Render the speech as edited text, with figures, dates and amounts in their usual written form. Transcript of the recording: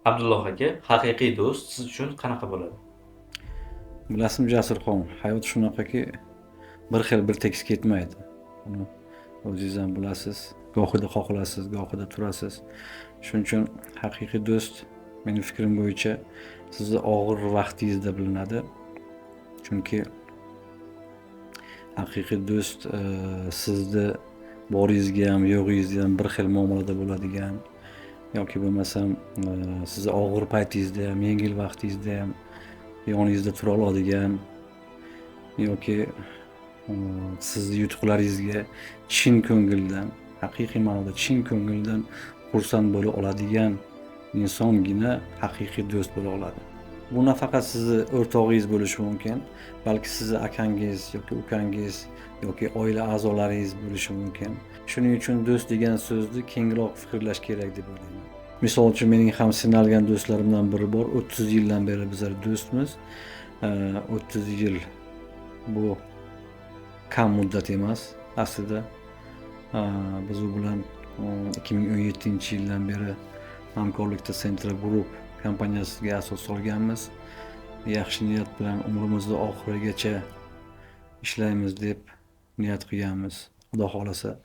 Abdulloh aka, haqiqiy do'st siz uchun qanaqa bo'ladi? Bilasizmi Jasurxon, hayot shunaqaki, bir xil bir tekis ketmaydi. Buni o'zingiz ham bilasiz. Gohida xohlasiz, gohida turasiz. Shuning uchun haqiqiy do'st mening fikrim bo'yicha sizni og'ir vaqtingizda bilinadi. Chunki haqiqiy do'st sizni boringizga ham, yo'g'ingizga ham bir xil muomalada bo'ladigan yoki bo'lmasam sizni og'ir paytingizda ham, yengil vaqtingizda ham yoningizda tura oladigan yoki sizni yutuqlaringizga chin ko'ngildan, haqiqiy ma'noda chin ko'ngildan xursand bo'la oladigan insongina haqiqiy do'st bo'la oladi. Bu nafaqat sizni o'rtog'ingiz bo'lishi mumkin, balki sizni akangiz yoki ukangiz yoki oila a'zolaringiz bo'lishi mumkin. Shuning uchun do'st degan so'zni kengroq fikrlash kerak deb o'ylayman. Misol uchun mening ham sinalgan do'stlarimdan biri bor. 30 yildan beri bizlar do'stmiz. 30 yil bu kam muddat emas aslida. Biz u bilan 2017-yildan beri hamkorlikda Central Group kompaniyasiga asos solganmiz. Yaxshi niyat bilan umrimizni oxirigacha ishlaymiz deb niyat qilganmiz. Xudo xolasa